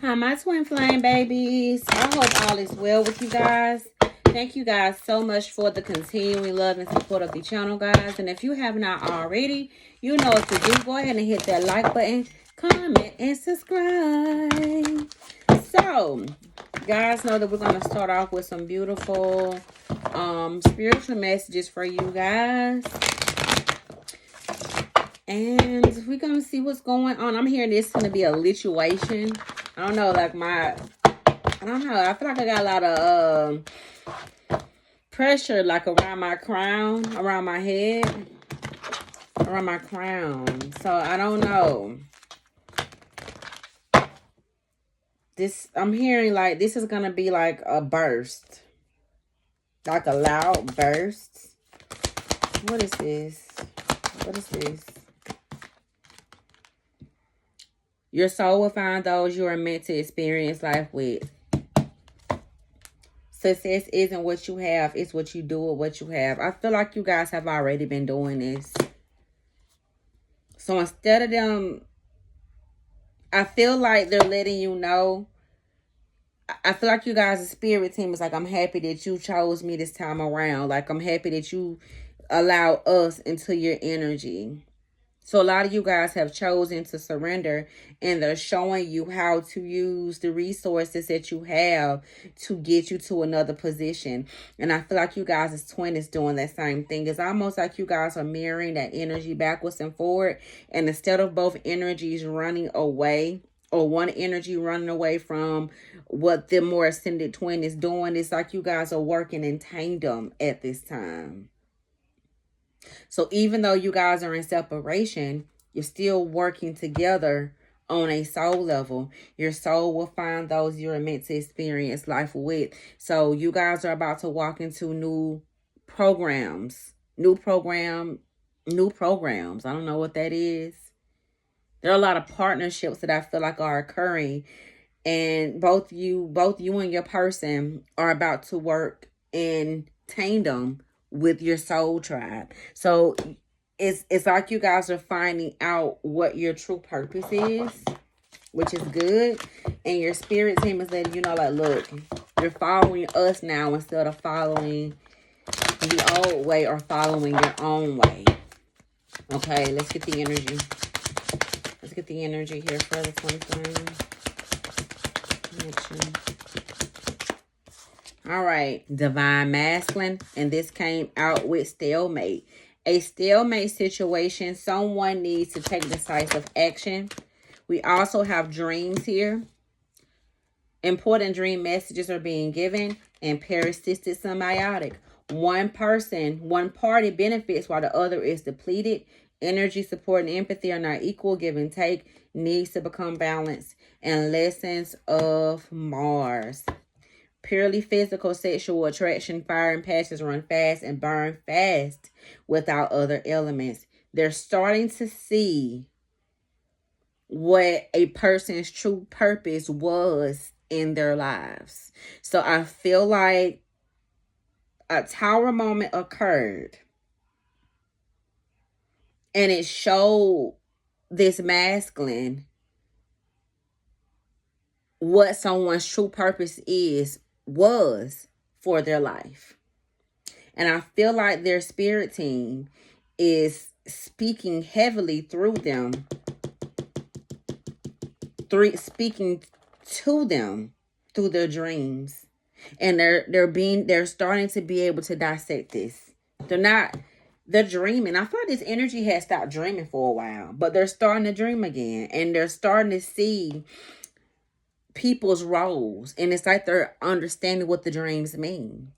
Hi, my twin flame babies. I hope all is well with you guys. Thank you guys so much for the continuing love and support of the channel, guys. And if you have not already, you know what to do. Go ahead and hit that like button, comment, and subscribe. So, guys, know that we're going to start off with some beautiful spiritual messages for you guys. And we're going to see what's going on. I'm hearing this is going to be a lituation. I don't know, like I don't know. I feel like I got a lot of pressure, like around my crown, around my head, around my crown. So I don't know. I'm hearing like this is gonna be like a burst, like a loud burst. What is this? What is this? Your soul will find those you are meant to experience life with. Success isn't what you have, it's what you do with what you have. I feel like you guys have already been doing this. So instead of them, I feel like they're letting you know. I feel like you guys' spirit team is like, I'm happy that you chose me this time around. Like, I'm happy that you allow us into your energy. So a lot of you guys have chosen to surrender, and they're showing you how to use the resources that you have to get you to another position. And I feel like you guys' twin is doing that same thing. It's almost like you guys are mirroring that energy backwards and forward. And instead of both energies running away, or one energy running away from what the more ascended twin is doing, it's like you guys are working in tandem at this time. So even though you guys are in separation, you're still working together on a soul level. Your soul will find those you're meant to experience life with. So you guys are about to walk into new programs. New programs. I don't know what that is. There are a lot of partnerships that I feel like are occurring. And both you and your person are about to work in tandem with your soul tribe. So it's like you guys are finding out what your true purpose is, which is good. And your spirit team is letting you know, like, look, you're following us now instead of following the old way or following your own way. Okay, let's get the energy. Let's get the energy here for the 23. All right, divine masculine, and this came out with stalemate. A stalemate situation, someone needs to take decisive action. We also have dreams here. Important dream messages are being given, and parasistic symbiotic. One party benefits while the other is depleted. Energy, support, and empathy are not equal. Give and take needs to become balanced. And lessons of Mars. Purely physical sexual attraction, fire and passions run fast and burn fast without other elements. They're starting to see what a person's true purpose was in their lives. So I feel like a tower moment occurred, and it showed this masculine what someone's true purpose was for their life. And I feel like their spirit team is speaking heavily through them, speaking to them through their dreams. And they're starting to be able to dissect this. They're dreaming. I feel like this energy has stopped dreaming for a while, but they're starting to dream again, and they're starting to see people's roles, and it's like they're understanding what the dreams mean.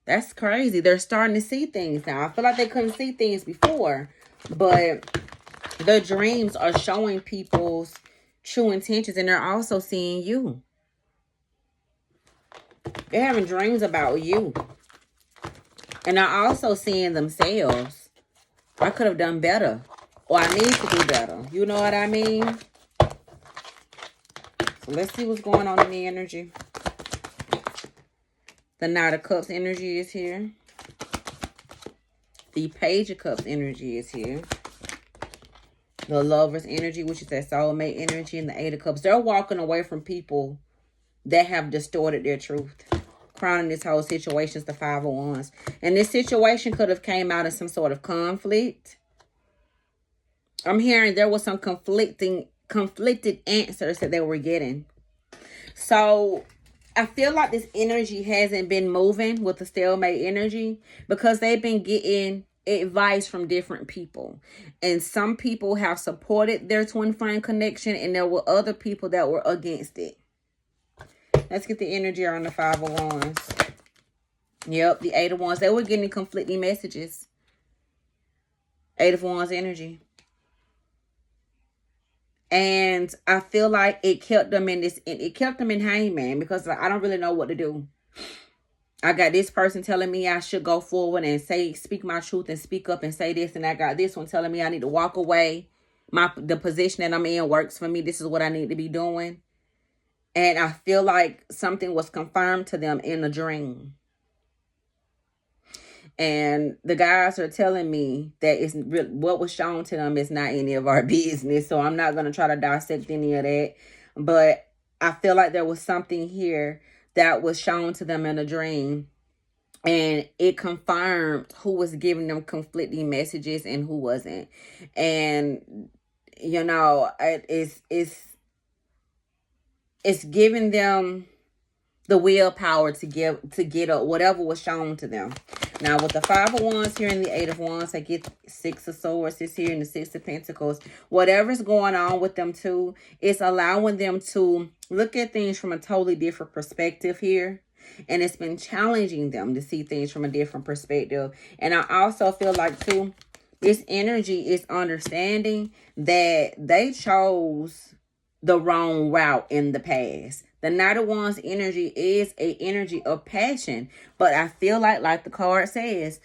That's crazy. They're starting to see things now. I feel like they couldn't see things before, but their dreams are showing people's true intentions, and they're also seeing you. They're having dreams about you, and they're also seeing themselves. I could have done better, or I need to do better. You know what I mean? So let's see what's going on in the energy. The Knight of Cups energy is here. The Page of Cups energy is here. The Lover's energy, which is that soulmate energy, and the Eight of Cups. They're walking away from people that have distorted their truth. Crowning this whole situation is the Five of Wands. And this situation could have came out of some sort of conflict. I'm hearing there was some conflicted answers that they were getting. So I feel like this energy hasn't been moving with the stalemate energy because they've been getting advice from different people. And some people have supported their twin flame connection, and there were other people that were against it. Let's get the energy on the Five of Wands. Yep, the Eight of Wands. They were getting conflicting messages. Eight of Wands energy. And I feel like it kept them in this, it kept them in hangman because I don't really know what to do. I got this person telling me I should go forward and speak my truth and speak up and say this. And I got this one telling me I need to walk away. The position that I'm in works for me. This is what I need to be doing. And I feel like something was confirmed to them in a dream. And the guys are telling me that it's what was shown to them is not any of our business. So I'm not going to try to dissect any of that. But I feel like there was something here that was shown to them in a dream. And it confirmed who was giving them conflicting messages and who wasn't. And, you know, it's giving them the willpower to get up whatever was shown to them. Now, with the Five of Wands here and the Eight of Wands, I get Six of Swords is here and the Six of Pentacles. Whatever's going on with them too, it's allowing them to look at things from a totally different perspective here. And it's been challenging them to see things from a different perspective. And I also feel like too, this energy is understanding that they chose the wrong route in the past. The Knight of Wands energy is an energy of passion. But I feel like the card says,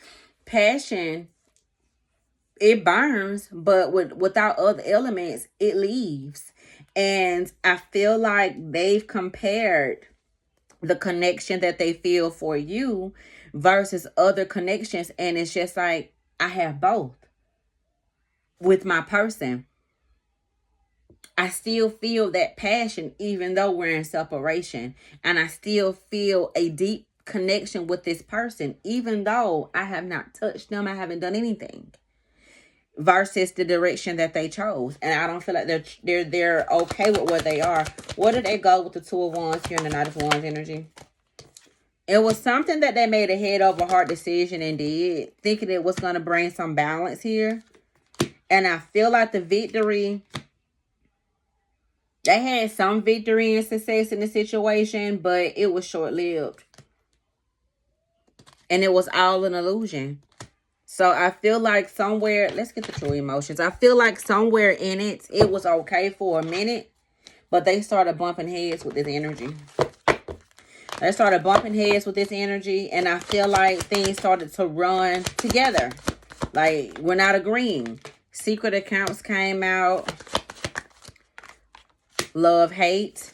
passion, it burns, but without other elements, it leaves. And I feel like they've compared the connection that they feel for you versus other connections. And it's just like, I have both with my person. I still feel that passion even though we're in separation. And I still feel a deep connection with this person even though I have not touched them. I haven't done anything. Versus the direction that they chose. And I don't feel like they're okay with where they are. Where did they go with the Two of Wands here and the Knight of Wands energy? It was something that they made a head over heart decision and did. Thinking it was going to bring some balance here. And I feel like the victory... They had some victory and success in the situation, but it was short-lived. And it was all an illusion. So I feel like somewhere, let's get the true emotions. I feel like somewhere in it, it was okay for a minute, but they started bumping heads with this energy. They started bumping heads with this energy, and I feel like things started to run together. Like, we're not agreeing. Secret accounts came out. Love, hate,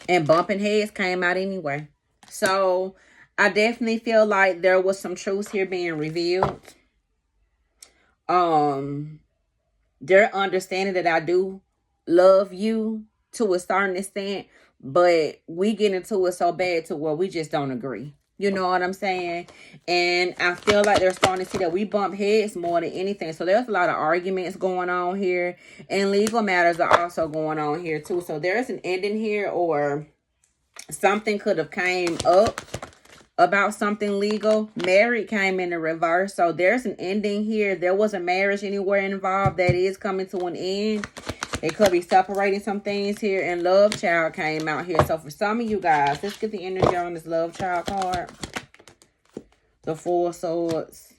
and bumping heads came out anyway. So I definitely feel like there was some truths here being revealed. They're understanding that I do love you to a certain extent, but we get into it so bad to where we just don't agree. You know what I'm saying? And I feel like they're starting to see that we bump heads more than anything. So there's a lot of arguments going on here. And legal matters are also going on here too. So there's an ending here, or something could have came up about something legal. Married came in the reverse. So there's an ending here. There was a marriage anywhere involved that is coming to an end. It could be separating some things here. And Love Child came out here. So for some of you guys, let's get the energy on this Love Child card. The Four of Swords.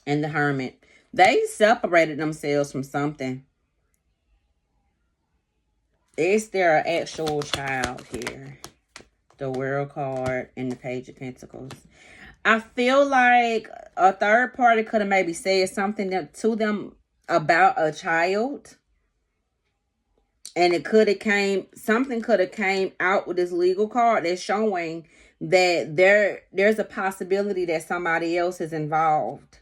And the Hermit. They separated themselves from something. Is there an actual child here? The World card and the Page of Pentacles. I feel like a third party could have maybe said something to them about a child, and it could have something could have came out with this legal card that's showing that there's a possibility that somebody else is involved.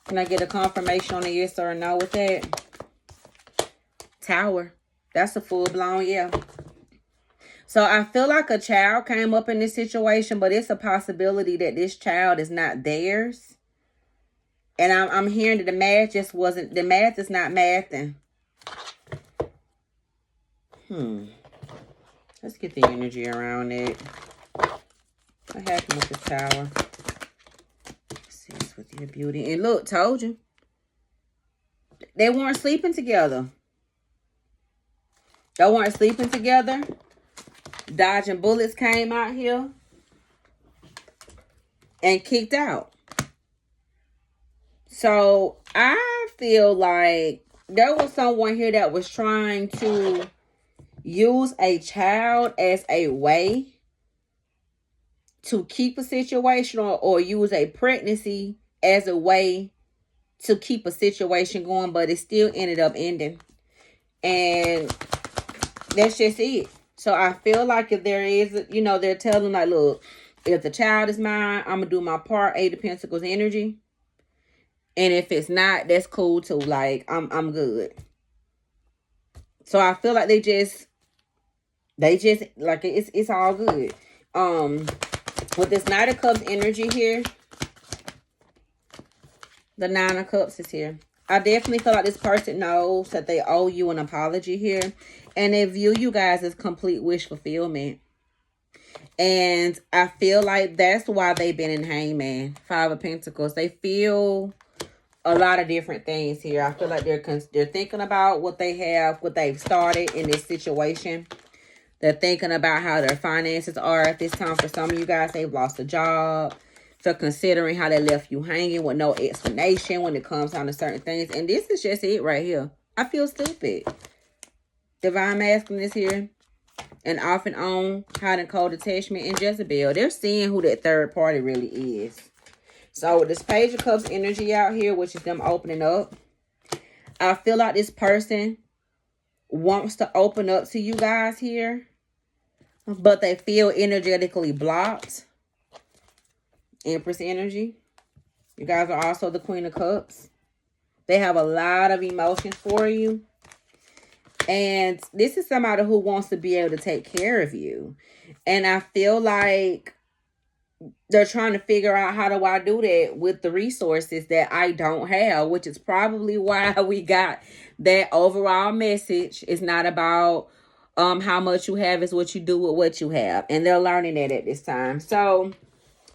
Can I get a confirmation on a yes or a no with that? Tower. That's a full-blown yeah. So I feel like a child came up in this situation, but it's a possibility that this child is not theirs. And I'm hearing that the math just wasn't, the math is not mathing. Let's get the energy around it. What happened with the tower? Sis with your beauty. And look, told you. They weren't sleeping together. They weren't sleeping together. Dodging bullets came out here and kicked out. So I feel like there was someone here that was trying to use a child as a way to keep a situation, or use a pregnancy as a way to keep a situation going, but it still ended up ending. And that's just it. So I feel like if there is, you know, they're telling like, look, if the child is mine, I'm going to do my part, Eight of Pentacles energy. And if it's not, that's cool too. Like, I'm good. So I feel like they just, like, it's all good. With this Knight of Cups energy here, the Nine of Cups is here. I definitely feel like this person knows that they owe you an apology here. And they view you guys as complete wish fulfillment. And I feel like that's why they've been in Hangman. Five of Pentacles. They feel a lot of different things here. I feel like they're thinking about what they have, what they've started in this situation. They're thinking about how their finances are at this time. For some of you guys, they've lost a job. So considering how they left you hanging with no explanation when it comes down to certain things. And this is just it right here. I feel stupid. Divine Masculine is here. And off and on, hot and cold attachment, and Jezebel. They're seeing who that third party really is. So with this Page of Cups energy out here, which is them opening up, I feel like this person wants to open up to you guys here, but they feel energetically blocked. Empress energy. You guys are also the Queen of Cups. They have a lot of emotions for you. And this is somebody who wants to be able to take care of you. And I feel like they're trying to figure out, how do I do that with the resources that I don't have, which is probably why we got that overall message. It's not about how much you have, it's what you do with what you have. And they're learning that at this time. So,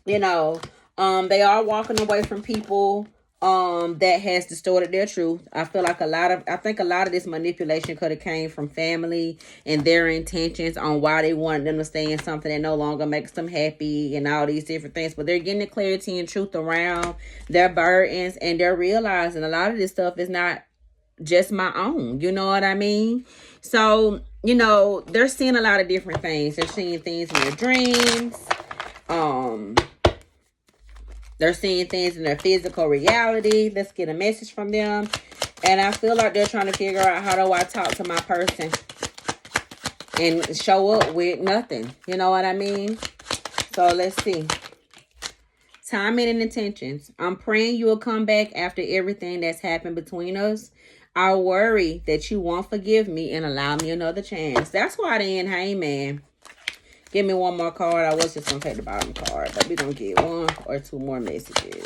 you know, they are walking away from people that has distorted their truth. I feel like I think a lot of this manipulation could have came from family and their intentions on why they wanted them to stay in something that no longer makes them happy and all these different things. But they're getting the clarity and truth around their burdens, and they're realizing a lot of this stuff is not just my own. You know what I mean? So, you know, they're seeing a lot of different things. They're seeing things in their dreams. They're seeing things in their physical reality. Let's get a message from them. And I feel like they're trying to figure out, how do I talk to my person and show up with nothing. You know what I mean? So let's see. Timing and intentions. I'm praying you will come back after everything that's happened between us. I worry that you won't forgive me and allow me another chance. That's why they in Hangman. Give me one more card. I was just going to take the bottom card, but we're going to get one or two more messages.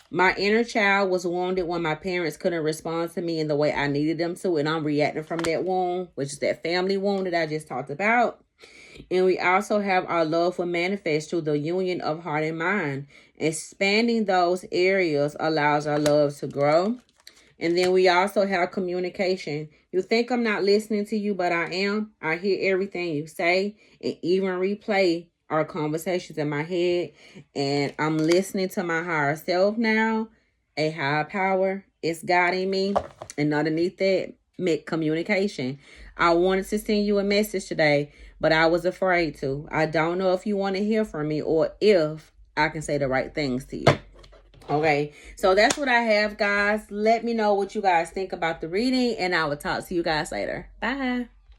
My inner child was wounded when my parents couldn't respond to me in the way I needed them to, and I'm reacting from that wound, which is that family wound that I just talked about. And we also have our love will manifest through the union of heart and mind. Expanding those areas allows our love to grow. And then we also have communication. You think I'm not listening to you, but I am. I hear everything you say and even replay our conversations in my head. And I'm listening to my higher self now. A higher power is guiding me. And underneath that, communication. I wanted to send you a message today, but I was afraid to. I don't know if you want to hear from me or if I can say the right things to you. Okay, so that's what I have, guys. Let me know what you guys think about the reading, and I will talk to you guys later. Bye.